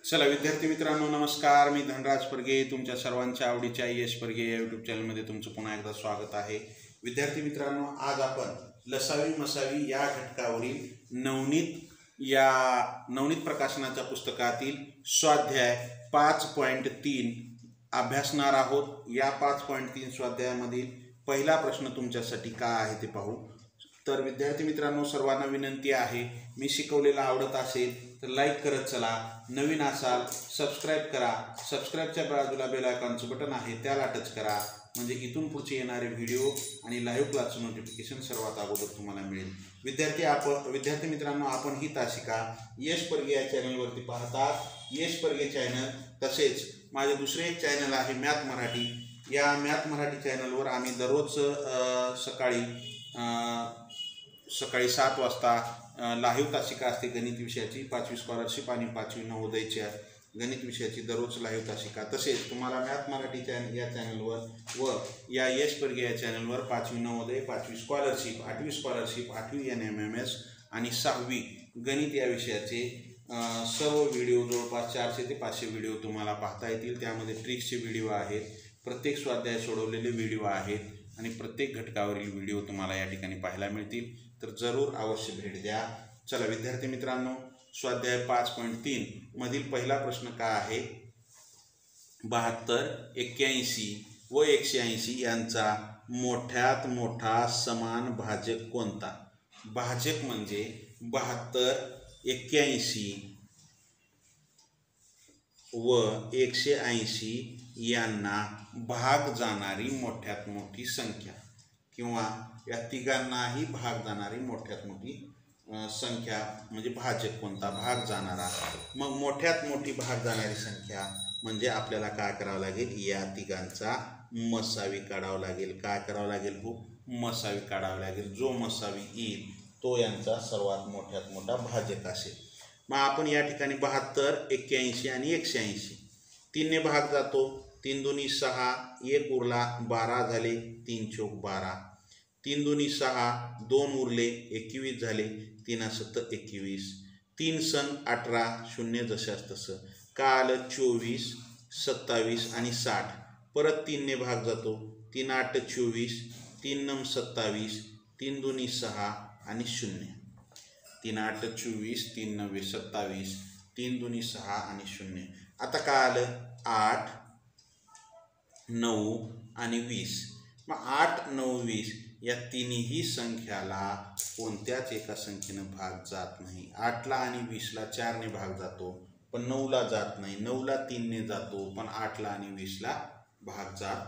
चला विद्यार्थी मित्रांनो नमस्कार, मी धनराज परगे तुमच्या सर्वांच्या आवडीच्या यश परगे या यूट्यूब चॅनलमध्ये तुमचं पुन्हा एकदा स्वागत आहे। विद्यार्थी मित्रांनो, आज आपण लसावी मसावी या घटकावरील नवनीत प्रकाशनाच्या पुस्तकातील स्वाध्याय 5.3 अभ्यासणार आहोत। या 5.3 स्वाध्यायामधील पहिला प्रश्न तुमच्यासाठी काय आहे ते पाहू। तर विद्यार्थी मित्रांनो, सर्वांना विनंती आहे, मी शिकवलेला आवडत असेल तर लाईक करत चला, नवीन असाल सबस्क्राईब करा, सबस्क्राईबच्या बाजूला बेल आयकॉनचं बटन आहे त्याला टच करा, म्हणजे इथून पुढचे येणारे व्हिडिओ आणि लाईव्ह क्लासचं नोटिफिकेशन सर्वात अगोदर तुम्हाला मिळेल। विद्यार्थी मित्रांनो, आपण ही तासिका यश परगे या चॅनलवरती पाहतात। यश परगे चॅनल तसेच माझे दुसरे एक चॅनल आहे मॅथ मराठी। या मॅथ मराठी चॅनलवर आम्ही दररोज सकाळी 7 वाजता लाईव्ह तासिका असते गणित विषयाची, 5वी स्कॉलरशिप आणि 5वी नवोदयच्या गणित विषयाची दररोज लाईव्ह तासिका। तसेच तुम्हाला मॅथ मराठी या चॅनलवर व या यश परगे या चॅनलवर 5वी नवोदय, 5वी स्कॉलरशिप, 8वी स्कॉलरशिप, 8वी NMMS आणि 6वी गणित या विषयाचे सर्व व्हिडिओ जवळपास 400 ते 500 व्हिडिओ तुम्हाला पाहता येतील। त्यामध्ये ट्रिक्सचे व्हिडिओ आहेत, प्रत्येक स्वाध्याय सोडवलेले व्हिडिओ आहेत आणि प्रत्येक घटकावरील व्हिडिओ तुम्हाला या ठिकाणी पाहायला मिळतील, तर जरूर अवश्य भेट द्या। चला विद्यार्थी मित्रांनो, स्वाध्याय 5.3 मधील पहिला प्रश्न काय आहे? 72, 81 व 180 यांचा मोठ्यात मोठा समान भाजक कोणता? भाजक म्हणजे 72, 81 व 180 यांना भाग जाणारी मोठ्यात मोठी संख्या, किंवा या तिघांनाही भाग जाणारी मोठ्यात मोठी संख्या म्हणजे भाजक कोणता? भाग जाणारा। मग मोठ्यात मोठी भाग जाणारी संख्या म्हणजे आपल्याला काय करावं लागेल? या तिघांचा मसावी काढावा लागेल। काय करावं लागेल हो? मसावी काढावी लागेल। जो मसावी येईल तो यांचा सर्वात मोठ्यात मोठा भाजक असेल। मग आपण या ठिकाणी 72, 81 आणि 180 तीनने भाग जातो। 3 दुनी 6, 1 उरला, 12 झाले, 3 चौक 12, 3 दुनी 6, 2 उरले, 21 झाले, 3 7 21, 3 सन 18, 0 जशास तसं। का आलं? 24, 27 आणि 60 परत 3ने भाग जातो। 3 8 24, 3 9 27, 3 दुनी 6 आणि 0, 3 8 24, 3 9 27, 3 दुनी 6 आणि 0। आता काय आलं? 8 9 आणि 20। मग 8 9 20 या तिन्ही संख्याला कोणत्याच एका संख्येनं भाग जात नाही। 8ला आणि 20ला 4ने भाग जातो पण 9ला जात नाही, 9ला 3ने जातो पण 8ला आणि 20ला भाग जात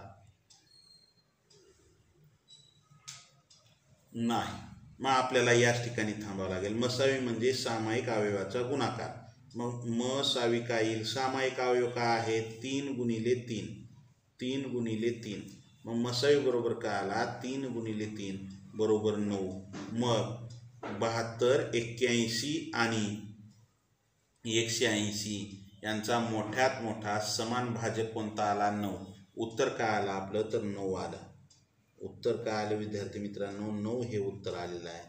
नाही। मग आपल्याला याच ठिकाणी थांबावं लागेल। मसावी म्हणजे सामायिक अवयवाचा गुणाकार। मग मसावी काय येईल? सामायिक अवयव काय आहे? 3 गुणिले 3, 3 गुणिले 3। मग मसावी बरोबर काय आला? 3 गुणिले 3 बरोबर 9। मग 72, 81 आणि 180 यांचा मोठ्यात मोठा समान भाजक कोणता आला? 9। उत्तर काय आलं आपलं? तर 9 आलं। उत्तर काय आलं विद्यार्थी मित्रांनो? 9 हे उत्तर आलेलं आहे।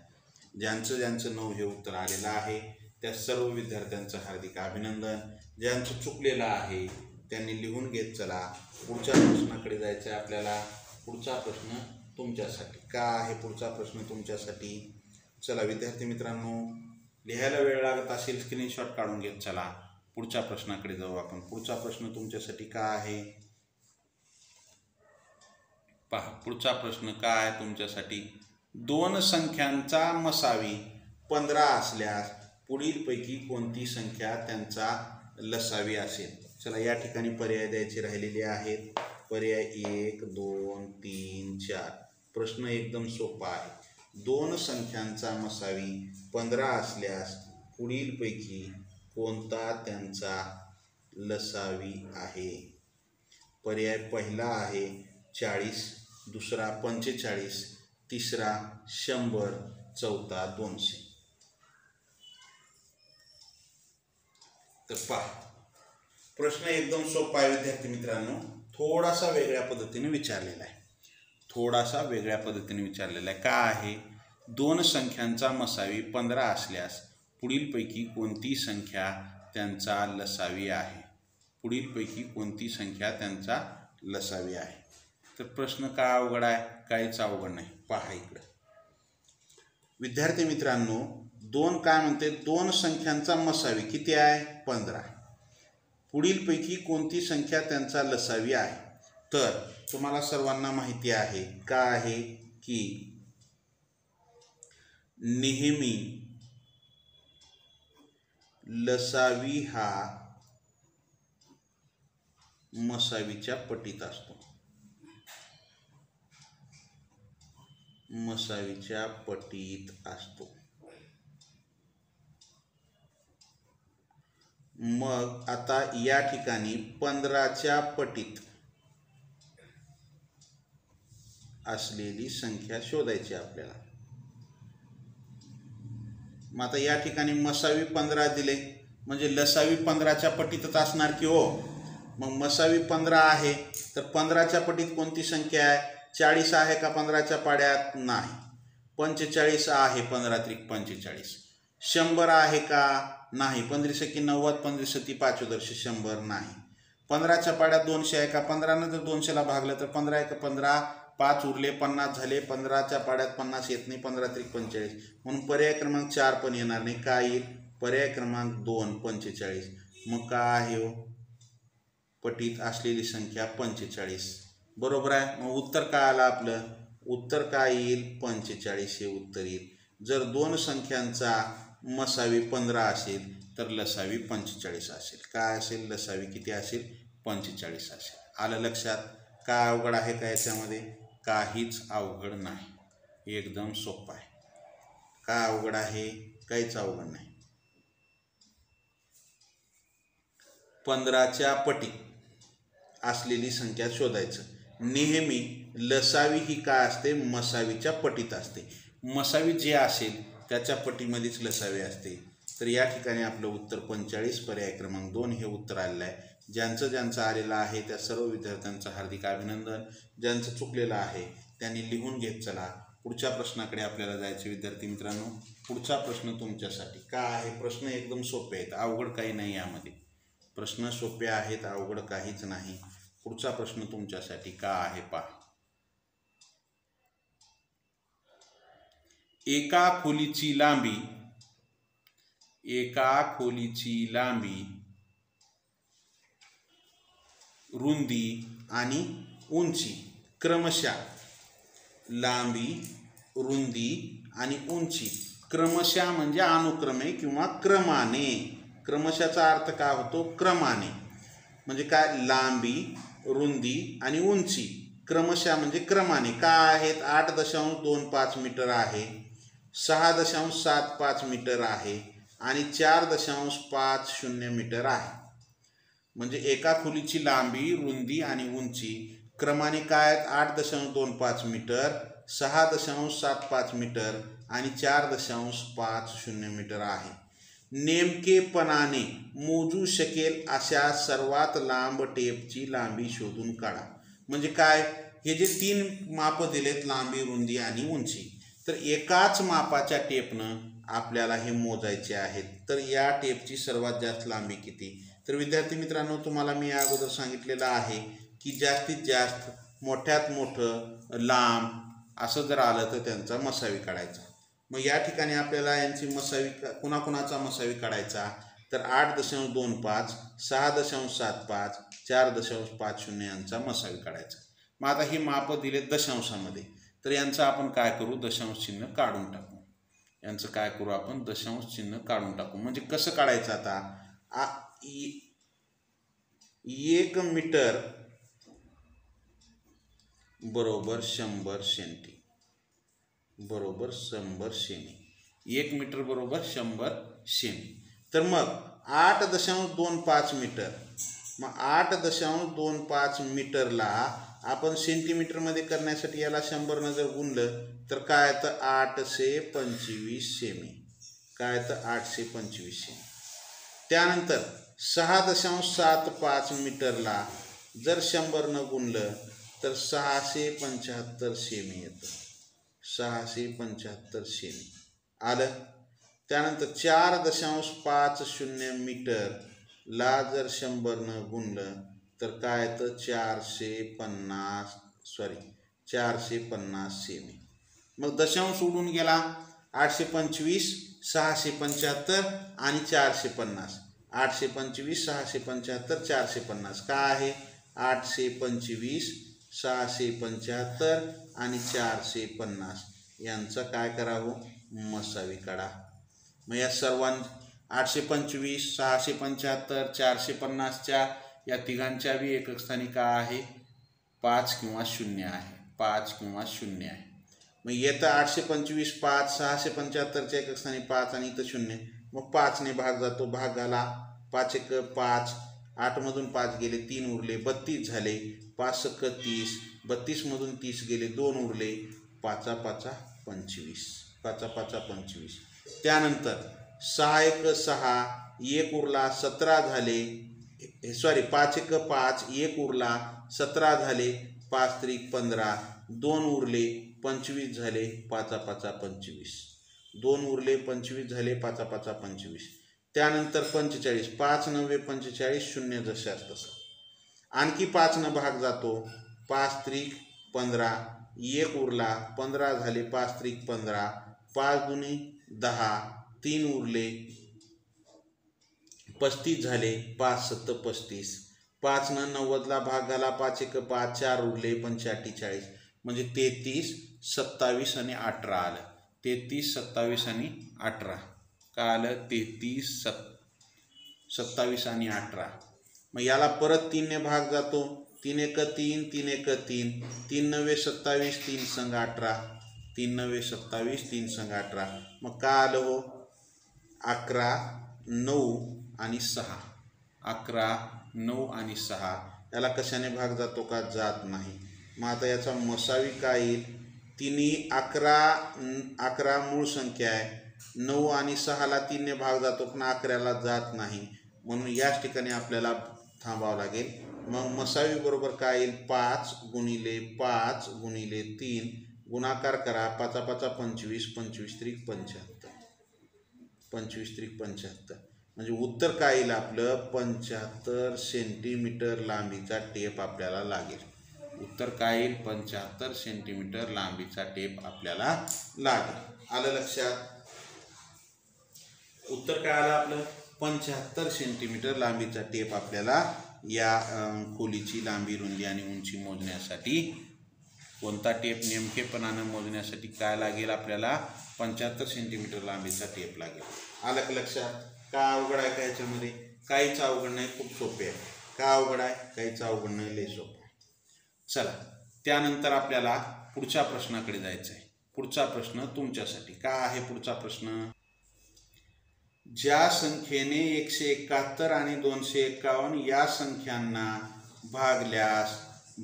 ज्यांचं 9 हे उत्तर आलेलं आहे त्या सर्व विद्यार्थ्यांचं हार्दिक अभिनंदन। ज्यांचं चुकलेलं आहे त्यांनी लिहून घेत चला। पुढच्या प्रश्नाकडे जायचं आहे आपल्याला। पुढचा प्रश्न तुमच्यासाठी काय आहे? पुढचा प्रश्न तुमच्यासाठी, चला विद्यार्थी मित्रांनो, लिहायला वेळ लागत असेल स्क्रीनशॉट काढून घेत चला। पुढच्या प्रश्नाकडे जाऊ आपण। पुढचा प्रश्न तुमच्यासाठी काय आहे पहा। पुढचा प्रश्न काय आहे तुमच्यासाठी? 2 संख्यांचा मसावी 15 असल्यास पुढीलपैकी कोणती संख्या त्यांचा लसावी असेल? चला या ठिकाणी पर्याय द्यायचे राहिलेले आहेत। पर्याय 1 2 3 4। प्रश्न एकदम सोपा आहे। 2 संख्यांचा मसावी 15 असल्यास पुढीलपैकी कोणता त्यांचा लसावी आहे? पर्याय पहिला आहे 40, दुसरा 45, तिसरा 100, चौथा 200। तर पहा, प्रश्न एकदम सोपा आहे विद्यार्थी मित्रांनो, थोडासा वेगळ्या पद्धतीने विचारलेला आहे। काय आहे? 2 संख्यांचा मसावी 15 असल्यास पुढीलपैकी कोणती संख्या त्यांचा लसावी आहे? पुढीलपैकी कोणती संख्या त्यांचा लसावी आहे? तर प्रश्न काय अवघड आहे? काहीच अवघड नाही. पहा इकडं विद्यार्थी मित्रांनो, काय म्हणते? दोन संख्यांचा मसावी किती आहे? 15. पुढीलपैकी कोणती संख्या त्यांचा लसावी आहे? तर तुम्हाला सर्वांना माहिती आहे का आहे की नेहमी लसावी हा मसावीच्या पटीत असतो. मसावीच्या पटीत असतो. मग आता या ठिकाणी 15च्या पटीत असलेली संख्या शोधायची आपल्याला. मग आता या ठिकाणी मसावी 15 दिले म्हणजे लसावी 15च्या पटीतच असणार की हो. मग मसावी 15 आहे तर 15च्या पटीत कोणती संख्या आहे? 40 आहे का 15च्या पाड्यात? नाही. 45 आहे. 15 त्रिक 45. 100 आहे का? नाही. 15 सकी 90, 15 सती 5 100 नाही. 15च्या पाड्यात 200 आहे का? 15 जर 200ला भागलं तर 15 आहे का? 15 5 उरले 50 झाले. 15च्या पाड्यात 50 येत नाही. 15 त्रिक 45 म्हणून पर्याय क्रमांक 4 पण येणार नाही. काय येईल? पर्याय क्रमांक 2 45. मग काय आहे हो? पटीत असलेली संख्या 45. बरोबर आहे. मग उत्तर काय आलं आपलं? उत्तर काय येईल? 45 हे उत्तर येईल. जर दोन संख्यांचा मसावी 15 असेल तर लसावी 45 असेल. काय असेल? लसावी किती असेल? 45 असेल. आलं लक्षात? काय अवघड आहे का याच्यामध्ये? काहीच अवघड नाही. एकदम सोपं आहे. काय अवघड आहे? काहीच अवघड नाही. 15च्या पटीत असलेली संख्या शोधायचं. नेहमी लसावी ही काय असते? मसावीच्या पटीत असते. मसावी जे असेल त्याच्या पटीमध्येच लसावी असते. तर या ठिकाणी आपलं उत्तर 45 पर्याय क्रमांक 2 हे उत्तर आलेलं आहे. ज्यांचं आलेलं आहे त्या सर्व विद्यार्थ्यांचं हार्दिक अभिनंदन. ज्यांचं चुकलेलं आहे त्यांनी लिहून घेत चला. पुढच्या प्रश्नाकडे आपल्याला जायचे विद्यार्थी मित्रांनो. पुढचा प्रश्न तुमच्यासाठी काय आहे? प्रश्न एकदम सोपे आहेत. अवघड काही नाही यामध्ये. प्रश्न सोपे आहेत. अवघड काहीच नाही. पुढचा प्रश्न तुमच्यासाठी काय आहे पहा. एका खोलीची लांबी रुंदी आणि उंची क्रमशः क्रमशः म्हणजे अनुक्रमे किंवा क्रमाने. क्रमशाचा अर्थ काय होतो? क्रमाने. म्हणजे काय? लांबी, रुंदी आणि उंची क्रमशः म्हणजे क्रमाने काय आहेत? 8.25 मीटर आहे, 6.75 मीटर आहे आणि 4.50 मीटर आहे. म्हणजे एका खोलीची लांबी, रुंदी आणि उंची क्रमाने काय आहेत? 8.25 मीटर, 6.75 मीटर आणि 4.50 मीटर आहे. नेमकेपणाने मोजू शकेल अशा सर्वात लांब टेपची लांबी शोधून काढा. म्हणजे काय? हे जे 3 माप दिलेत, लांबी, रुंदी आणि उंची, तर एकाच मापाच्या टेपनं आपल्याला हे मोजायचे आहेत. तर या टेपची सर्वात जास्त लांबी किती? तर विद्यार्थी मित्रांनो, तुम्हाला मी अगोदर सांगितलेलं आहे की जास्तीत जास्त मोठ्यात मोठं लांब असं जर आलं तर त्यांचा मसावी काढायचा. मग या ठिकाणी आपल्याला यांची मसावी कुणाकुणाचा मसावी काढायचा? तर 8.25, 6.75, 4.50 यांचा मसावी काढायचा. मग आता ही माप दिले दशांशामध्ये, तर यांचं आपण काय करू? दशांश चिन्ह काढून टाकू. यांचं काय करू आपण? दशांश चिन्ह काढून टाकू. म्हणजे कसं काढायचं आता? 1 मीटर बरोबर 100 सेंटी. 100 सेमी. 1 मीटर बरोबर 100 सेमी. तर मग 8.25 मीटर. मग 8.25 मीटरला आपण सेंटीमीटरमध्ये करण्यासाठी याला 100 जर गुणलं तर काय? तर 825 सेमी. काय? तर 825 सेमी. त्यानंतर 6.75 मीटरला जर 100 गुणलं तर 675 सेमी येतं. 675 सेमी आलं. त्यानंतर 4.50 मीटर ला जर 100 गुणलं तर काय तर 450 सेमी. मग दशांश उडून गेला. 825, 675 आणि 450. 825, 675, 450 काय आहे? 825, 675 आणि 450 यांचं काय करावं? मसावी काढा. मग या सर्वां 825, 675, 450च्या या तिघांच्या बी एकक स्थानी काय आहे? 5 किंवा 0 आहे. 5 किंवा 0 आहे. मग येतं 825 5, 675च्या एकक स्थानी 5 आणि इथं 0. मग 5ने भाग जातो. भाग झाला 5 एक 5, 8 मधून 5 गेले 3 उरले 32 झाले. 5 एक 30, 32 मधून 30 गेले 2 उरले. 5 5 25, 5 5 25. त्यानंतर 6 एक 6, 1 उरला 17 झाले. 5 एक 5, 1 उरला 17 झाले. 5 त्रिक 15, 2 उरले 25 झाले. 5 5 25, 2 उरले 25 झाले. 5 5 25. त्यानंतर 45, 5 9 45, 0 जशास तसं. आणखी 5 न भाग जातो. 5 त्रिक 15, 1 उरला 15 झाले. 5 त्रिक 15, 5 दुनी 10, 3 उरले 35 झाले. 5 7 35. 5 न 90ला भाग झाला. 5 एक 5, 4 उरले 45. म्हणजे 33, 27 आणि 18 आलं. 33, 27 आणि 18 काय आलं? 33, 27 आणि 18. मग याला परत 3ने भाग जातो. 3 एक 3, 3 एक 3, 3 9 27, 3 संग 18, 3 9 27, 3 संग 18. मग काय आलं हो? 11, 9 आणि 6. 11, 9 आणि 6 याला कशाने भाग जातो का? जात नाही. मग आता याचा मसावी काय येईल? तिन्ही 11 मूळ संख्या आहे. 9 आणि 6ला 3ने भाग जातो पण 11ला जात नाही. म्हणून याच ठिकाणी आपल्याला थांबावं लागेल. मग मसावी बरोबर काय येईल? 5 गुणिले 5 गुणिले 3 गुणाकार करा. 5 5 25, 25 त्रिक 75, 25 त्रिक 75. म्हणजे उत्तर काय येईल आपलं? 75 सेंटीमीटर लांबीचा टेप आपल्याला लागेल. उत्तर काय येईल? 75 सेंटीमीटर लांबीचा टेप आपल्याला लागेल. आलं लक्षात? उत्तर काय आलं आपलं? 75 सेंटीमीटर लांबीचा टेप आपल्याला या खोलीची लांबी, रुंदी आणि उंची मोजण्यासाठी, कोणता टेप नेमकेपणानं मोजण्यासाठी काय लागेल आपल्याला? 75 सेंटीमीटर लांबीचा टेप लागेल. आलं का लक्षात? का अवघड आहे का याच्यामध्ये? काहीच अवघड नाही, खूप सोपे आहे. का अवघड आहे? काहीच अवघड नाही, लय सोपं आहे. चला, त्यानंतर आपल्याला पुढच्या प्रश्नाकडे जायचं आहे. पुढचा प्रश्न तुमच्यासाठी काय आहे? पुढचा प्रश्न, ज्या संख्येने 171 आणि 251 या संख्यांना भागल्यास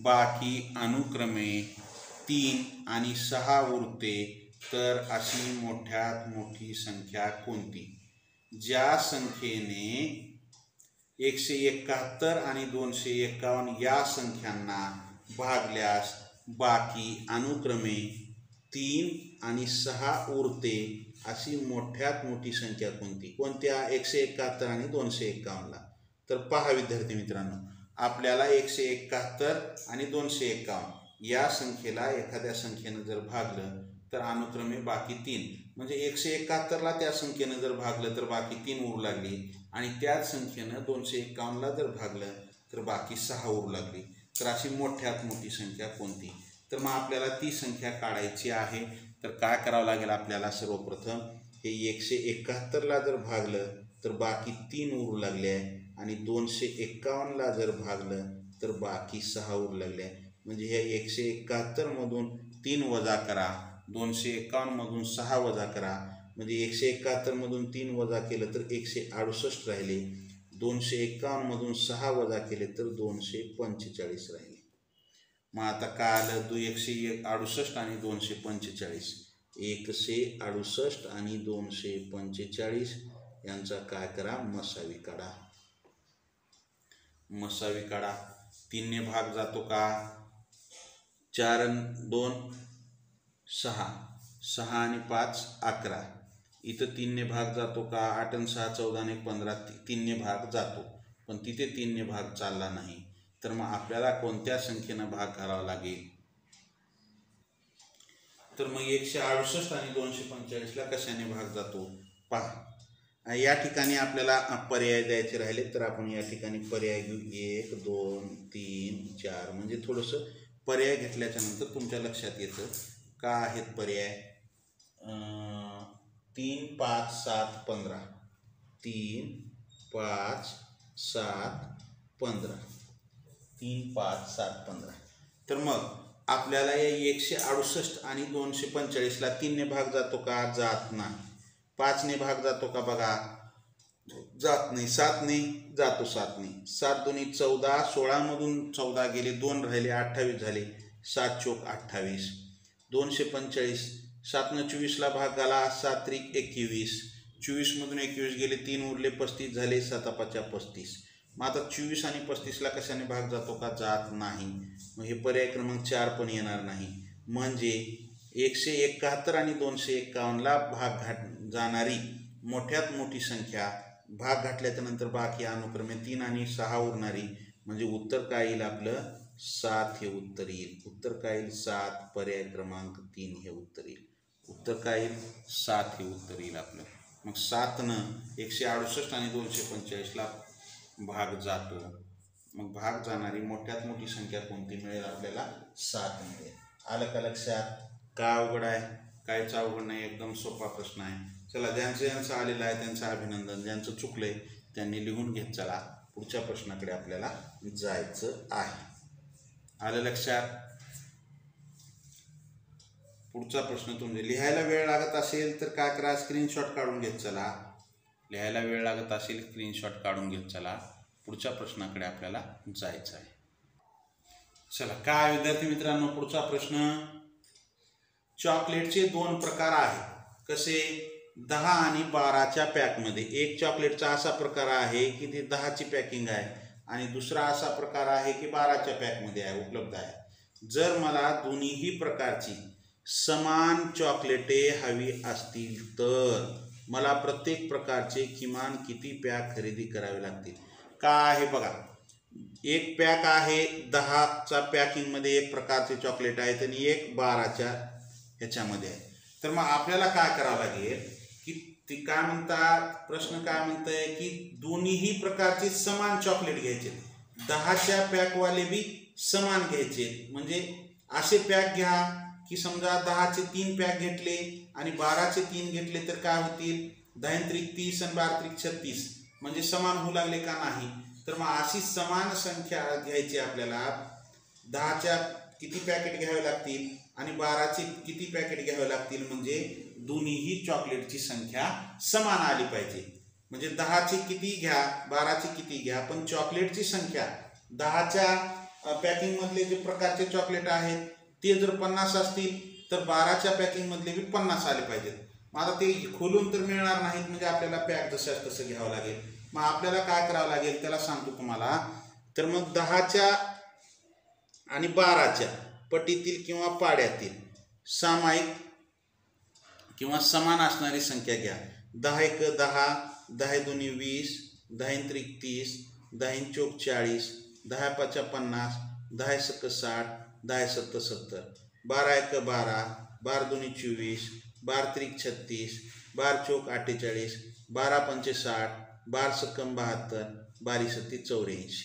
बाकी अनुक्रमे 3 आणि 6 उरते तर अशी मोठ्यात मोठी संख्या कोणती? ज्या संख्येने 171 आणि 251 या संख्यांना भागल्यास बाकी अनुक्रमे 3 आणि 6 उरते अशी मोठ्यात मोठी संख्या कोणती? कोणत्या? 171 आणि 251ला. तर पहा विद्यार्थी मित्रांनो, आपल्याला 171 आणि 251 या संख्येला एखाद्या संख्येनं जर भागलं तर अनुक्रमे बाकी 3, म्हणजे 171ला त्या संख्येनं जर भागलं तर बाकी 3 उरू लागली आणि त्याच संख्येनं 251ला जर भागलं तर बाकी 6 उरू लागली. तर अशी मोठ्यात मोठी संख्या कोणती? तर मग आपल्याला ती संख्या काढायची आहे. तर काय करावं लागेल आपल्याला? सर्वप्रथम हे 171ला जर भागलं तर बाकी 3 उरू लागले आहे आणि 251ला जर भागलं तर बाकी 6 उरू लागले आहे. म्हणजे हे 171 मधून 3 वजा करा, 251 मधून 6 वजा करा, म्हणजे 171 मधून 3 वजा केलं तर 168 राहिले. 251 मधून 6 वजा केले तर 245 राहिले. मग आता काय आलं? 168 आणि 245. 168 आणि 245 यांचा काय करा? मसावी काढा. मसावी काढा. 3ने भाग जातो का? 4 आणि 2 6, 6 आणि 5 11. इथं 3 ने भाग जातो का? 8 आणि 6 14 आणि 15 3 ने भाग जातो, पण तिथे 3 ने भाग चालला नाही. तर मग आपल्याला कोणत्या संख्येनं भाग घालावा लागेल? तर मग 168 आणि 245ला कशाने भाग जातो पहा. या ठिकाणी आपल्याला पर्याय द्यायचे राहिले तर आपण या ठिकाणी पर्याय घेऊ. 1 2 3 4 म्हणजे थोडंसं पर्याय घेतल्याच्या नंतर तुमच्या लक्षात येतं का आहेत पर्याय. 3 5 7 15 3 5 7 15 3 5 7 15. तर मग आपल्याला या 168 आणि 245ला 3 ने भाग जातो का? जात नाही. 5 ने भाग जातो का? बघा जात नाही. 7 ने जातो? 7 ने. 7 दुनी 14, 16 मधून 14 गेले, 2 राहिले, 28 झाले. 7 चोक 28. 245 7 ने 24ला भाग झाला, 7 त्रिक 21. 24 मधून 21 गेले, 3 उरले, 35 झाले. 7 5 35. मग आता 24 आणि 35ला कशाने भाग जातो का? जात नाही. मग हे पर्याय क्रमांक 4 पण येणार नाही. म्हणजे 171 आणि 251ला भाग जाणारी मोठ्यात मोठी संख्या, भाग घातल्याच्या नंतर बाकी अनुक्रमे 3 आणि 6 उरणारी, म्हणजे उत्तर काय येईल आपलं? 7 हे उत्तर येईल. उत्तर काय येईल? 7. पर्याय क्रमांक 3 हे उत्तर येईल. उत्तर काय येईल? 7 हे उत्तर येईल आपलं. मग 7नं 168 आणि 245ला भाग जातो. मग भाग जाणारी मोठ्यात मोठी संख्या कोणती मिळेल आपल्याला? 7 मिळेल. आलं का लक्षात? का अवघड आहे? काहीच अवघड नाही, एकदम सोपा प्रश्न आहे. चला, ज्यांचं आलेलं आहे त्यांचं अभिनंदन. ज्यांचं चुकलंय त्यांनी लिहून घेत चला. पुढच्या प्रश्नाकडे आपल्याला जायचं आहे. आलं लक्षात? पुढचा प्रश्न तुमचे लिहायला वेळ लागत असेल तर काय करा? स्क्रीनशॉट काढून घेत चला. लिहायला वेळ लागत असेल स्क्रीनशॉट काढून घेत चला. पुढच्या प्रश्नाकडे आपल्याला जायचं आहे. चला, काय विद्यार्थी मित्रांनो, पुढचा प्रश्न. चॉकलेटचे 2 प्रकार आहेत. कसे? 10 आणि 12च्या पॅकमध्ये. एक चॉकलेटचा असा प्रकार आहे की ते 10ची पॅकिंग आहे आणि दुसरा असा प्रकार आहे की 12च्या पॅकमध्ये आहे, उपलब्ध आहे. जर मला दोन्हीही प्रकारची समान चॉकलेटे हवी असतील तर मला प्रत्येक प्रकारचे किमान किती पॅक खरेदी करावे लागतील? का आहे बघा, एक पॅक आहे 10चा पॅकिंगमध्ये एक प्रकारचे चॉकलेट आहेत आणि एक 12च्या ह्याच्यामध्ये आहे. तर मग आपल्याला काय करावं लागेल की ती काय म्हणतात, प्रश्न काय म्हणतंय की दोन्हीही प्रकारचे समान चॉकलेट घ्यायचे. 10च्या पॅकवाले बी समान घ्यायचे. म्हणजे असे पॅक घ्या की समजा 10चे 3 पॅक घेतले आणि 12चे 3 घेतले तर काय होतील? 10 त्रिक 30 आणि 12 त्रिक 36, म्हणजे समान होऊ लागले का नाही? तर मग अशी समान संख्या घ्यायची आपल्याला. 10च्या किती पॅकेट घ्यावे लागतील आणि 12चे किती पॅकेट घ्यावे लागतील, म्हणजे दोन्हीही चॉकलेटची संख्या समान आली पाहिजे. म्हणजे 10चे किती घ्या, 12चे किती घ्या, पण चॉकलेटची संख्या 10च्या पॅकिंगमधले जे प्रकारचे चॉकलेट आहेत ते जर 50 असतील तर 12च्या पॅकिंगमधले बी 50 आले पाहिजेत. मग आता ते खोलून तर मिळणार नाहीत, म्हणजे आपल्याला पॅक जशाच तसं घ्यावं लागेल. मग आपल्याला काय करावं लागेल त्याला सांगतो तुम्हाला. तर मग 10च्या आणि 12च्या पटीतील किंवा पाड्यातील सामायिक किंवा समान असणारी संख्या घ्या. 10 एक 10, 10 दोन्ही 20, 10 त्रिक 30, 10 चौक 40, 10 पाचा 50, 10 सक 60, 10 सत्त 70, 12 एक 12, 12 दोन्ही 24, 12 त्रिक 36, 12 चौक 48, 12 पंचे 60, 12 सक्कम 72, 12 सत्ती 84.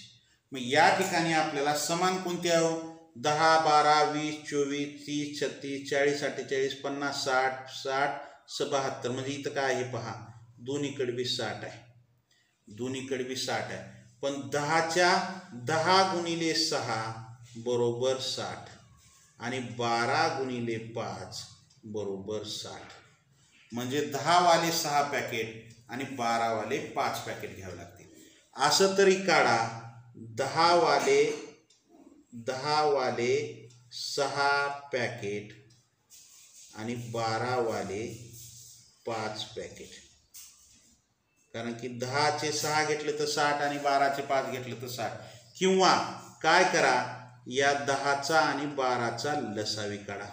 मग या ठिकाणी आपल्याला समान कोणते आहे? 10, 12, 20, 24, 30, 36, 40, 48, 50, 60, 60, 72. म्हणजे इथं काय आहे पहा, दोन्हीकडे बी 60 आहे. दोन्हीकडे बी 60 आहे. पण 10च्या 10 गुणिले 6 बरोबर 60 आणि 12 गुणिले 5 बरोबर 60. म्हणजे 10 वाले 6 पॅकेट आणि 12 वाले 5 पॅकेट घ्यावे लागतील. असं तरी काढा, 10 वाले 6 पॅकेट आणि 12 वाले 5 पॅकेट. कारण की 10चे 6 घेतले तर 60 आणि 12चे 5 घेतले तर 60. किंवा काय करा, या 10चा आणि 12चा लसावी काढा.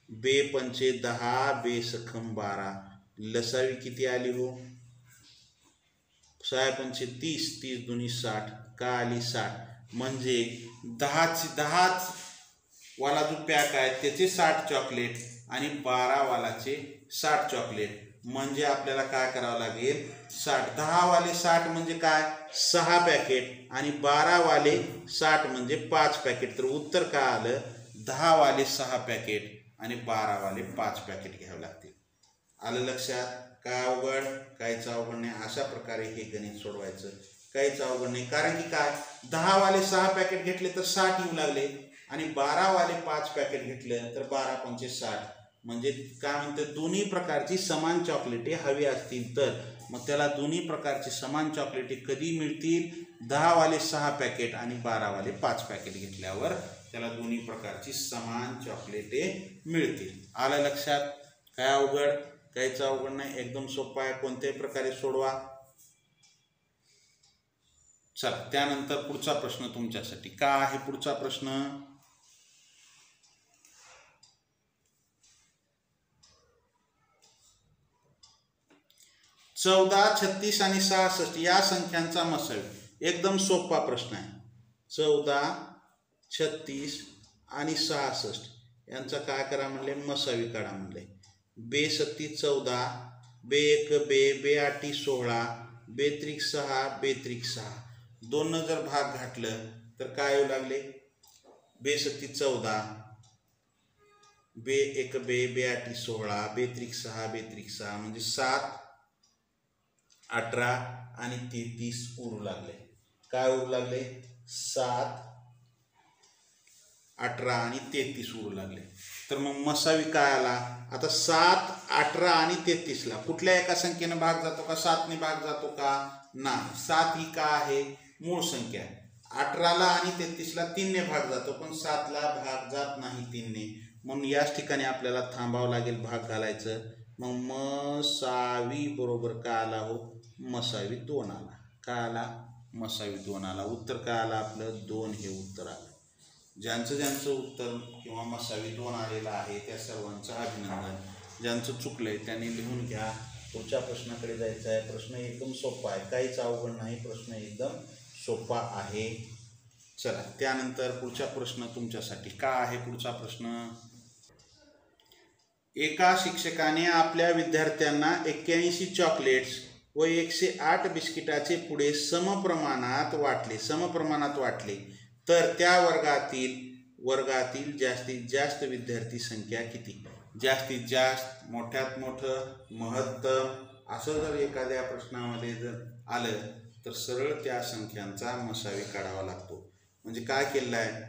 2 पंचे 10, 2 सखम 12, लसावी किती आली हो? 6 पंचे 30, 30 दुनी 60, का आली 60? म्हणजे 10 वाला जो पॅक आहे त्याचे 60 चॉकलेट आणि 12 वालाचे 60 चॉकलेट, म्हणजे आपल्याला काय करावं लागेल? 60, 10 वाले 60 म्हणजे काय? 6 पॅकेट आणि 12 वाले 60 म्हणजे 5 पॅकेट. तर उत्तर काय आलं? 10 वाले 6 पॅकेट आणि 12 वाले 5 पॅकेट घ्यावे लागतील. आलं लक्षात? काय अवघड? काहीच अवघड नाही. अशा प्रकारे हे गणित सोडवायचं, काहीच अवघड नाही. कारण की काय, 10 वाले 6 पॅकेट घेतले तर 60 येऊ लागले आणि 12 वाले 5 पॅकेट घेतलं तर 12 पंचे 60. म्हणजे काय म्हणते, दोन्ही प्रकारची समान चॉकलेटे हवी असतील तर मग त्याला दोन्ही प्रकारची समान चॉकलेटे कधी मिळतील? 10 वाले 6 पॅकेट आणि 12 वाले 5 पॅकेट घेतल्यावर त्याला दोन्ही प्रकारची समान चॉकलेटे मिळतील. आलं लक्षात? काय अवघड? काहीच अवघड नाही, एकदम सोपं आहे. कोणत्याही प्रकारे सोडवा. चला त्यानंतर पुढचा प्रश्न तुमच्यासाठी. काय आहे पुढचा प्रश्न? 14, 36 आणि 66 या संख्यांचा मसावी. एकदम सोपा प्रश्न आहे. 14, 36 आणि 66 यांचा काय करा म्हणले? मसावी काढा म्हणले. बे 37 14, बे 1 बे, बे 8 16, बे 3 6, बे 3 6. 2 न जर भाग घातलं तर काय येऊ लागले? बे 37 14, बे 1 बे, बे 8 16, बे 3 6, बे 3 6 म्हणजे 7, 18 आणि 33 उरू लागले. काय उरू लागले? 7, 18 आणि 33 उरू लागले. तर मग मसावी काय आला? आता 7, 18 आणि 33 ला कुठल्या एका संख्येने भाग जातो का? 7 ने भाग जातो का? नाही. 7 ही काय आहे? मूळ संख्या. 18 ला आणि 33 ला 3 ने भाग जातो, पण 7 ला भाग जात नाही 3 ने. म्हणून याच ठिकाणी आपल्याला थांबावं लागेल भाग घालायचं. मग मसावी बरोबर काय आला हो? मसावी 2 आला. काय आला? मसावी 2 आला. उत्तर काय आलं आपलं? 2 हे उत्तर आलं. ज्यांचं ज्यांचं उत्तर किंवा मसावी 2 आलेलं आहे त्या सर्वांचं अभिनंदन. ज्यांचं चुकलंय त्यांनी लिहून घ्या. पुढच्या प्रश्नाकडे जायचं आहे. प्रश्न एकदम सोपा आहे, काहीच अवघड नाही. प्रश्न एकदम सोपा आहे. चला त्यानंतर पुढचा प्रश्न तुमच्यासाठी. काय आहे पुढचा प्रश्न? एका शिक्षकाने आपल्या विद्यार्थ्यांना 81 चॉकलेट्स व 108 बिस्किटाचे पुडे समप्रमाणात वाटले तर त्या वर्गातील जास्तीत जास्त विद्यार्थी संख्या किती? जास्तीत जास्त, मोठ्यात मोठं, महत्तम असं जर एखाद्या प्रश्नामध्ये जर आलं तर सरळ त्या संख्यांचा मसावी काढावा लागतो. म्हणजे काय केलेलं आहे?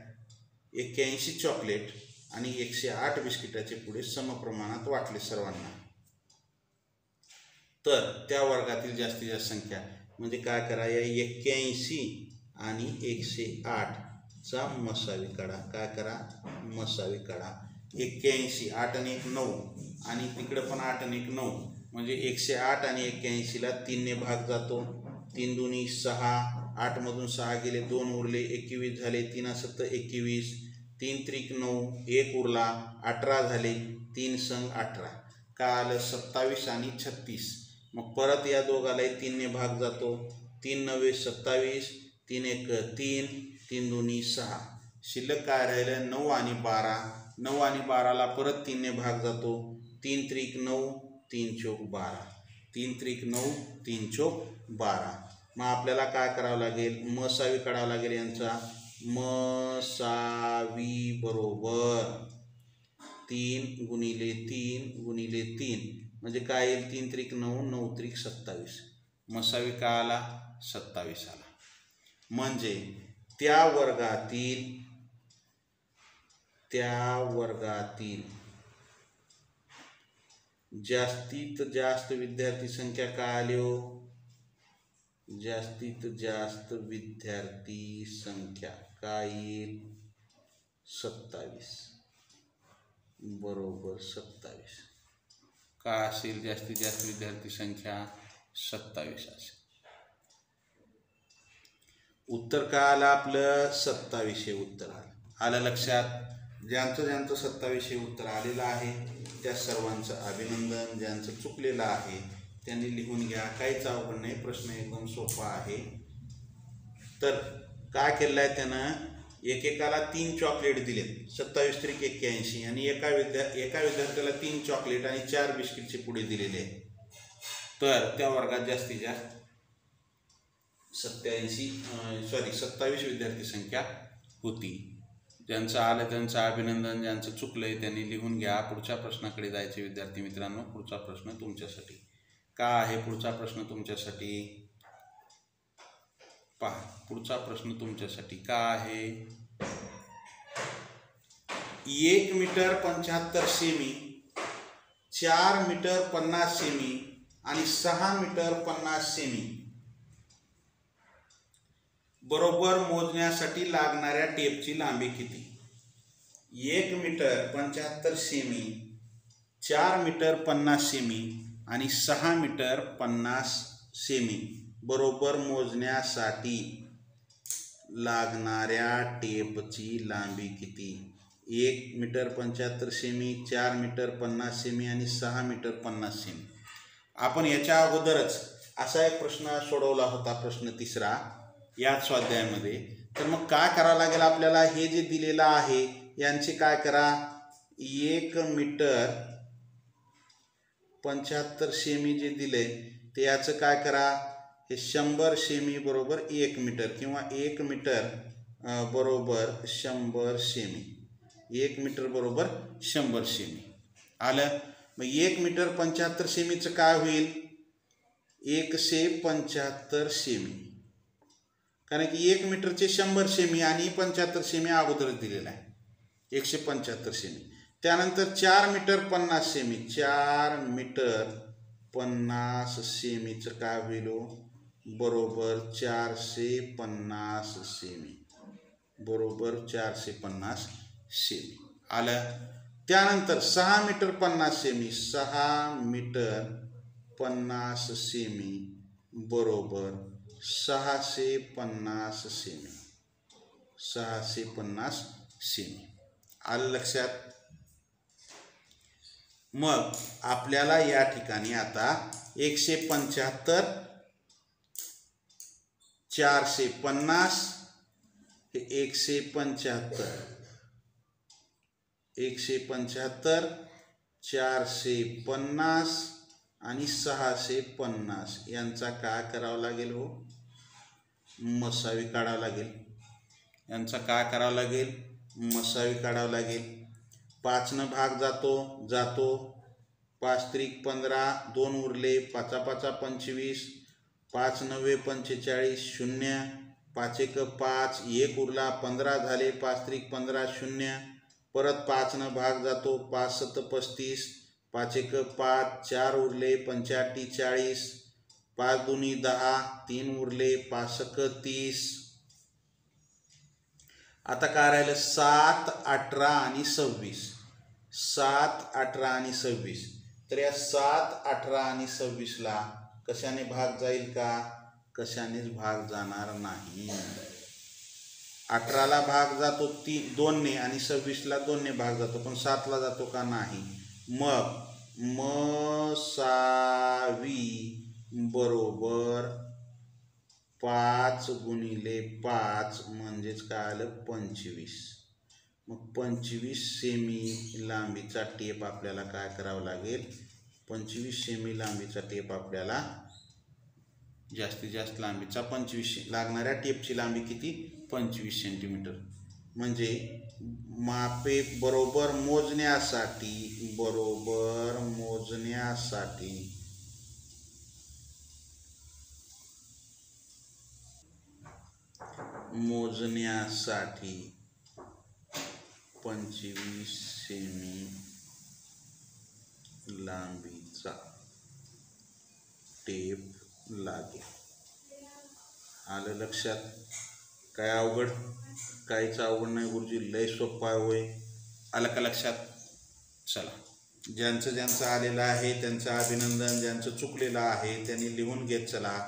81 चॉकलेट आणि 108 बिस्किटाचे पुडे समप्रमाणात वाटले सर्वांना, तर त्या वर्गातील जास्तीत जास्त संख्या म्हणजे काय करा? या 81 आणि 108 चा मसावी काढा. काय करा? मसावी काढा. 81, 8 आणि 1 9 आणि तिकडे पण 8 आणि 1 9 म्हणजे 108 आणि 81 ला 3 ने भाग जातो. 3 दुनी 6, 8 मधून 6 गेले, 2 उरले, 21 झाले. 3 7 21, 3 त्रिक 9, 1 उरला, 18 झाले. 3 संग 18 काय आलं? 27 आणि 36. मग परत या दोघालाही 3 ने भाग जातो. 3 9 27, 3 1 3, 3 दुनी 6. शिल्लक काय राहिलं? 9 आणि 12. 9 आणि 12ला परत 3 ने भाग जातो. 3 त्रिक 9, 3 चौक 12. 3 त्रिक 9, 3 चौक 12. मग आपल्याला काय करावं लागेल? मसावी काढावं लागेल यांचा. मसावी बरोबर 3 गुणिले 3 गुणिले 3 म्हणजे काय येईल? 3 त्रिक 9, 9 त्रिक 27. मसावी काय आला? 27 आला. म्हणजे त्या वर्गातील जास्तीत जास्त विद्यार्थी संख्या काय आली हो? जास्तीत जास्त विद्यार्थी संख्या काय येईल? 27 बरोबर 27. काय असेल जास्तीत जास्त विद्यार्थी संख्या? 27 असेल. उत्तर काय आलं आपलं? 27 हे उत्तर आलं. आलं लक्षात? ज्यांचं ज्यांचं 27 हे उत्तर आलेलं आहे त्या सर्वांचं अभिनंदन. ज्यांचं चुकलेलं आहे त्यांनी लिहून घ्या, काहीच अवघड नाही, प्रश्न एकदम सोपा आहे. तर काय केलं आहे त्यानं, एकेकाला 3 चॉकलेट दिलेत, 27 त्रिक 81, आणि एका विद्यार्थ्याला 3 चॉकलेट आणि 4 बिस्किटचे पुडे दिलेले आहे. तर त्या वर्गात जास्तीत जास्त 27 विद्यार्थी संख्या होती. ज्यांचं आलं त्यांचं अभिनंदन, ज्यांचं चुकलंय त्यांनी लिहून घ्या. पुढच्या प्रश्नाकडे जायचे विद्यार्थी मित्रांनो. पुढचा प्रश्न तुमच्यासाठी का आहे? पुढचा प्रश्न तुमच्यासाठी पहा. पुढचा प्रश्न तुमच्यासाठी का आहे? 1 मीटर 75 सेमी, 4 मीटर 50 सेमी आणि 6 मीटर 50 सेमी बरोबर मोजण्यासाठी लागणाऱ्या टेपची लांबी किती? 1 मीटर 75 सेमी, 4 मीटर 50 सेमी आणि 6 मीटर 50 सेमी बरोबर मोजण्यासाठी लागणाऱ्या टेपची लांबी किती? 1 मीटर 75 सेमी, 4 मीटर 50 सेमी आणि 6 मीटर 50 सेमी. आपण याच्या अगोदरच असा एक प्रश्न सोडवला होता, प्रश्न 3 याच स्वाध्यायामध्ये. तर मग काय करावं लागेल आपल्याला? हे जे दिलेलं आहे यांचे काय करा, 1 मीटर 75 सेमी जे दिले ते याचं काय करा, हे 100 सेमी बरोबर 1 मीटर किंवा 1 मीटर बरोबर 100 सेमी, 1 मीटर बरोबर 100 सेमी आलं. मग 1 मीटर 75 सेमीचं काय होईल? 175 सेमी, कारण की 1 मीटरचे 100 सेमी आणि 75 सेमी अगोदरच दिलेला आहे, 175 सेमी. त्यानंतर 4 मीटर 50 सेमी, 4 मीटर 50 सेमीचं काय होईल बरोबर 450 सेमी, बरोबर 450 सेमी आलं. त्यानंतर 6 मीटर 50 सेमी, 6 मीटर 50 सेमी बरोबर 650 सेमी, 650 सेमी आलं लक्षात. मग आपल्याला या ठिकाणी आता 175 450 हे 175 450 आणि 650 यांचा काय करावं लागेल हो? मसावी काढावं लागेल. यांचा काय करावं लागेल? मसावी काढावं लागेल. 5 भाग जातो 5 त्रिक 15, 2 उरले, 5 5 25, 5 9 45, 0, 5 1 5, 1 उरला, 15 झाले, 5 त्रिक 15, 0, परत 5 भाग जातो, 5 7 35, 5 1 5, 4 उरले, 5 8 40, 5 2 10, 3 उरले, 5 1 30. आता काय राहिलं? 7 18 आणि 26, 7 18 आणि 26. तर या 7 18 आणि 26ला कशाने भाग जाईल का? कशानेच भाग जाणार नाही. 18ला भाग जातो 2 ने आणि 26ला 2 ने भाग जातो, पण 7ला जातो का? नाही. मग मसावी बरोबर 5 गुणिले 5 म्हणजेच काय आलं? 25. मग 25 सेमी लांबीचा टेप आपल्याला काय करावं लागेल? 25 सेमी लांबीचा टेप आपल्याला, जास्तीत जास्त लांबीचा 25 लागणाऱ्या टेपची लांबी किती? 25 सेंटीमीटर. म्हणजे मापे बरोबर मोजण्यासाठी 25 सेमी लांबीचा टेप लागेल. आलं लक्षात? काय अवघड? काहीच अवघड नाही गुरुजी, लय सोपा होय. आलं का लक्षात? चला, ज्यांचं ज्यांचं आलेलं आहे त्यांचं अभिनंदन, ज्यांचं चुकलेलं आहे त्यांनी लिहून घेत चला.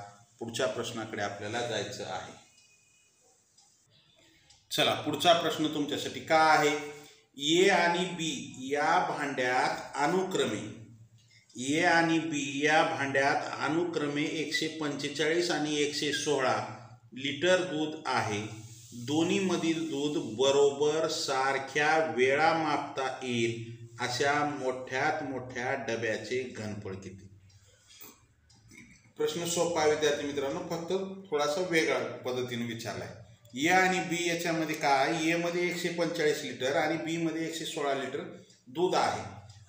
पुढच्या प्रश्नाकडे आपल्याला जायचं आहे. चला, पुढचा प्रश्न तुमच्यासाठी काय आहे? ए आणि बी या भांड्यात अनुक्रमे ए आणि बी या भांड्यात अनुक्रमे 145 आणि 116 लिटर दूध आहे. दोन्हीमधील दूध बरोबर सारख्या वेळा मापता येईल अशा मोठ्यात मोठ्या डब्याचे घनफळ किती. प्रश्न सोपा विद्यार्थी मित्रांनो, फक्त थोडासा वेगळ्या पद्धतीने विचारलाय. ए आणि बी याच्यामध्ये काय, ए मध्ये 145 लिटर आणि बी मध्ये 116 लिटर दूध आहे.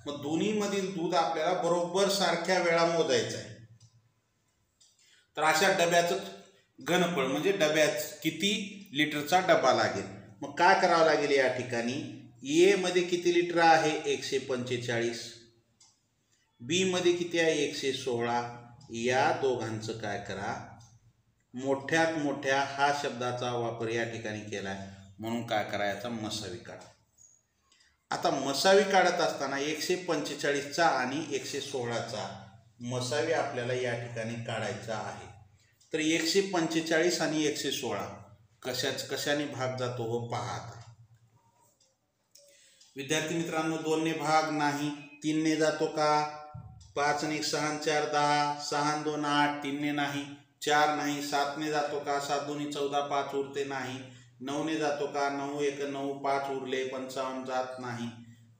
मग दोन्हीमधील दूध आपल्याला बरोबर सारख्या वेळा मोजायचं आहे. तर अशा डब्याचं घनफळ म्हणजे डब्यात किती लिटरचा डबा लागेल. मग काय करावं लागेल या ठिकाणी, ए मध्ये किती लिटर आहे 145, बी मध्ये किती आहे 116. या दोघांचं काय करा, मोठ्यात मोठ्या हा शब्दाचा वापर या ठिकाणी केलाय म्हणून काय करा, याचा मसावी काढा. आता मसावी काढत असताना 145चा आणि 116चा मसावी आपल्याला या ठिकाणी काढायचा आहे. तर 145 आणि 116 कशाने भाग जातो हो पहा. आता विद्यार्थी मित्रांनो, 2 ने भाग नाही, 3 ने जातो का, 5 आणि 1 6 4 10, 6 2 8, 3 ने नाही, 4 नाही, 7 ने जातो का, 7 2 14, 5 उरते नाही, 9 ने जातो का, 9 1 9, 5 उरले, 55 जात नाही.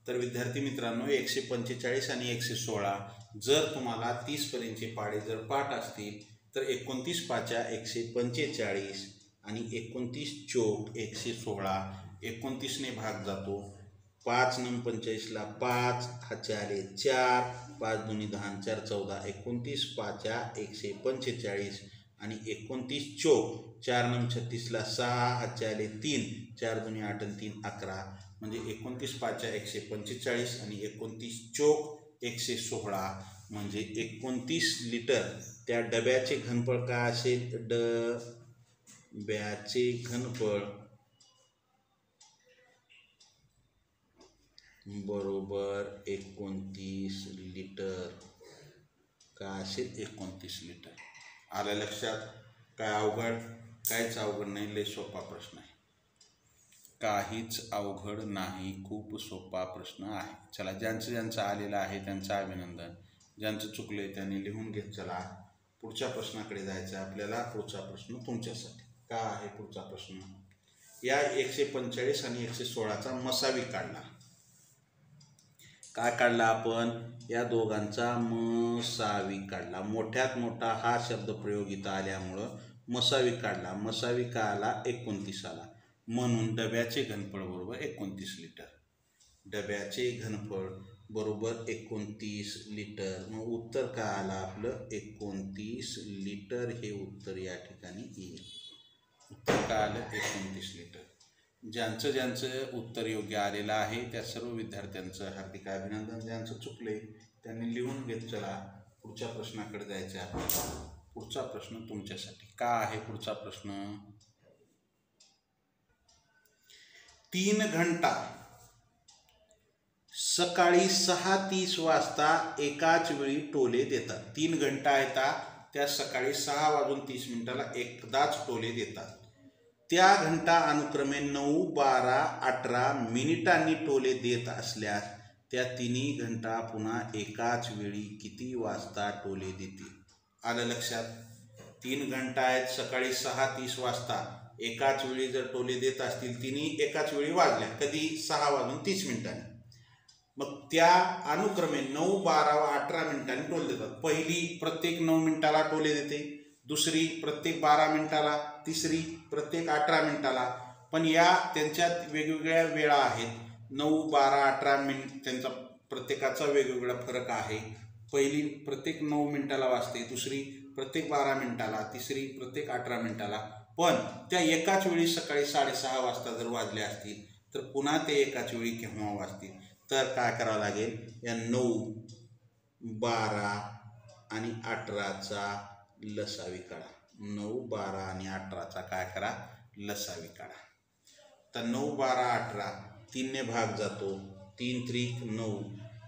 तर विद्यार्थी मित्रांनो, 145 आणि 116 जर तुम्हाला 30 पर्यंतचे पाढे जर पाठ असतील तर 29 पाच्या 145 आणि 29 चोक 116, 29 ने भाग जातो, 5 9 45ला 5, हाचे आले 4, 5 2 10 4 14, 29 पाच्या 145 आणि 29 चोक 4 9 36ला 6, हाचे आले 3, 4 2 8 आणि 3 11, म्हणजे 29 पाच्या 145 आणि 29 चोक 116 म्हणजे 29 लिटर. त्या डब्याचे घनफळ काय असेल, डब्याचे घनफळ बरोबर 29 लिटर. काय असेल 29 लिटर. आलं लक्षात. काय अवघड, काहीच अवघड नाही, लय सोपा प्रश्न आहे, काहीच अवघड नाही, खूप सोपा प्रश्न आहे. चला, ज्यांचं आलेलं आहे त्यांचं अभिनंदन, ज्यांचं चुकलंय त्यांनी लिहून घेत. चला पुढच्या प्रश्नाकडे जायचं आहे आपल्याला. पुढचा प्रश्न तुमच्यासाठी काय आहे. पुढचा प्रश्न, या 145 आणि 116चा मसावी काढला. काय काढला आपण, या दोघांचा मसावी काढला. मोठ्यात मोठा हा शब्द प्रयोग इथं आल्यामुळं मसावी काढला. मसावी काय आला, 29 आला. म्हणून डब्याचे घनफळ बरोबर 29 लिटर. डब्याचे घनफळ बरोबर 29 लिटर. मग उत्तर काय आलं आपलं, 29 लिटर हे उत्तर या ठिकाणी येईल. उत्तर काय आलं, 29 लिटर. ज्यांचं उत्तर योग्य आलेलं आहे त्या सर्व विद्यार्थ्यांचं हार्दिक अभिनंदन. ज्यांचं चुकले त्यांनी लिहून घेत. चला पुढच्या प्रश्नाकडे जायचं आहे आपल्याला. पुढचा प्रश्न तुमच्यासाठी काय आहे. पुढचा प्रश्न, 3 घंटा सकाळी 6:30 वाजता एकाच वेळी टोले देतात. 3 घंटा येतात, त्या सकाळी 6:30 एकदाच टोले देतात. त्या घंटा अनुक्रमे 9, 12, 18 मिनिटांनी टोले देत असल्यास त्या तिन्ही घंटा पुन्हा एकाच वेळी किती वाजता टोले देतील. आलं लक्षात. 3 घंटा आहेत, सकाळी 6:30 वाजता एकाच वेळी जर टोले देत असतील, तिन्ही एकाच वेळी वाजल्या, कधी 6:30 मग त्या अनुक्रमे 9, 12 व 18 मिनिटांनी टोले देतात. पहिली प्रत्येक 9 मिनिटाला टोले देते, दुसरी प्रत्येक 12 मिनिटाला, तिसरी प्रत्येक 18 मिनिटाला. पण या त्यांच्यात वेगवेगळ्या वेळा आहेत. 9, 12, 18 मिनिट त्यांचा प्रत्येकाचा वेगवेगळा फरक आहे. पहिली प्रत्येक 9 मिनिटाला वाजते, दुसरी प्रत्येक 12 मिनिटाला, तिसरी प्रत्येक 18 मिनिटाला. पण त्या एकाच वेळी सकाळी 6:30 वाजता जर वाजल्या असतील तर पुन्हा ते एकाच वेळी केव्हा वाजतील. तर काय करावं लागेल, या 9, 12 आणि 18चा लसावी काढा. 9, 12 आणि 18चा काय करा, लसावी काढा. तर 9, 12, 18 3 ने भाग जातो, 3 त्रिक 9,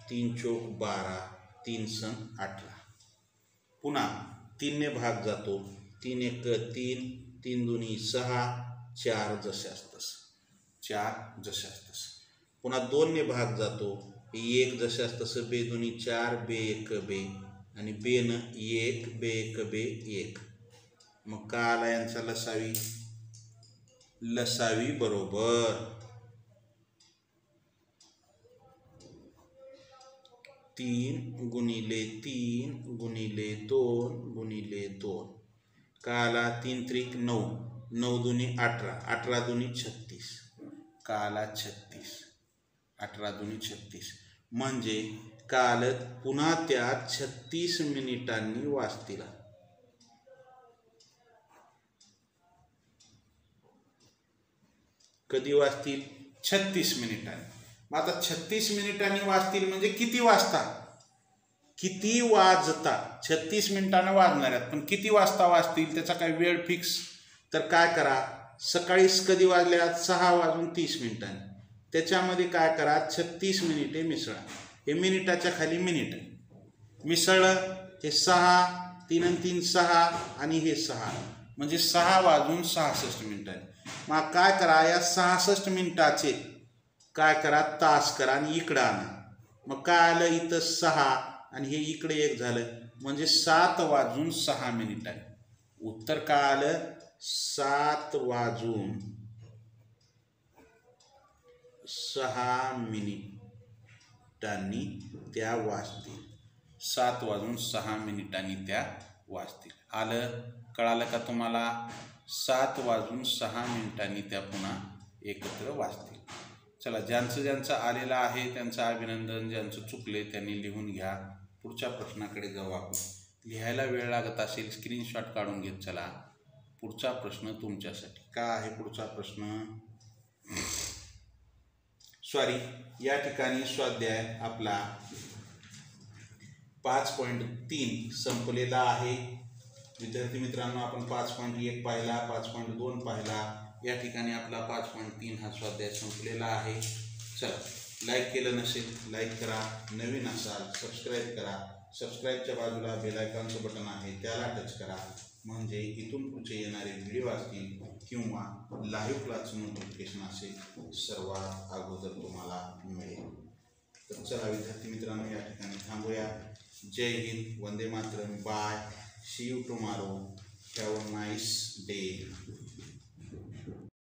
3 चोक 12, 3 सण 18. पुन्हा 3 ने भाग जातो, 3 1 3, 3 2 6, 4 जशास तसं, 4 जशास तसं. पुन्हा 2 ने भाग जातो, 1 जशास तसं बे दोन्ही 4, बे 1 बे, आणि बेनं 1, बे 1 बे 1. मग का आला यांचा लसावी? लसावी बरोबर 3 गुणिले 3 गुणिले 2 गुणिले 2. का आला? 3 त्रिक 9, 9 दुनी 18, 18 दुनी 36. का आला? 36. 18 दुनी 36. म्हणजे का आलं? पुन्हा त्या 36 मिनिटांनी वाजतील. कधी वाजतील? 36 मिनिटांनी. मग आता 36 मिनिटांनी वाजतील म्हणजे किती वाजता? किती वाजता? 36 मिनिटांना वाजणार आहेत, पण किती वाजता वाजतील त्याचा काही वेळ फिक्स? तर काय करा, सकाळीच कधी वाजल्यात? 6 वाजून 30 मिनिटांनी. त्याच्यामध्ये काय करा, 36 मिनिटे मिसळा. हे मिनिटाच्या खाली मिनिट मिसळलं, हे 6, 3 आणि 3 6, आणि हे 6, म्हणजे 6 वाजून 66 मिनिटांनी. मग काय करा, या 66 मिनिटाचे काय करा, तास करा आणि इकडं आणा. मग काय आलं? इथं 6 आणि हे इकडे 1 झालं, म्हणजे 7 वाजून 6 मिनिटांनी. उत्तर काय आलं? 7 वाजून 6 मिनिटांनी त्या वाजतील. 7 वाजून 6 मिनिटांनी त्या वाजतील. आलं? कळालं का तुम्हाला? 7 वाजून 6 मिनिटांनी त्या पुन्हा एकत्र वाजतील. चला, ज्यांचं ज्यांचं आलेलं आहे त्यांचं अभिनंदन. ज्यांचं चुकले त्यांनी लिहून घ्या. पुढच्या प्रश्नाकडे जाऊ आपण. लिहायला वेळ लागत असेल स्क्रीनशॉट काढून घेत चला. पुढचा प्रश्न तुमच्यासाठी. काय आहे पुढचा प्रश्न? सॉरी, या ठिकाणी स्वाध्याय आपला 5.3 संपलेला आहे. विद्यार्थी मित्रांनो, आपण 5.1 पाहिला, 5.2 पाहिला. या ठिकाणी आपला 5.3 हा स्वाध्याय संपलेला आहे. चला, लाईक केलं नसेल लाईक करा, नवीन असाल सबस्क्राईब करा. सबस्क्राईबच्या बाजूला बेल आयकॉनचं बटन आहे, त्याला टच करा, म्हणजे इथून पुढचे येणारे व्हिडिओ असतील किंवा लाईव्ह क्लासचं नोटिफिकेशन असेल सर्वात अगोदर तुम्हाला मिळेल. तर चला विद्यार्थी मित्रांनो, या ठिकाणी थांबूया. जय हिंद, वंदे मातरम, bye, see you tomorrow, have a nice day.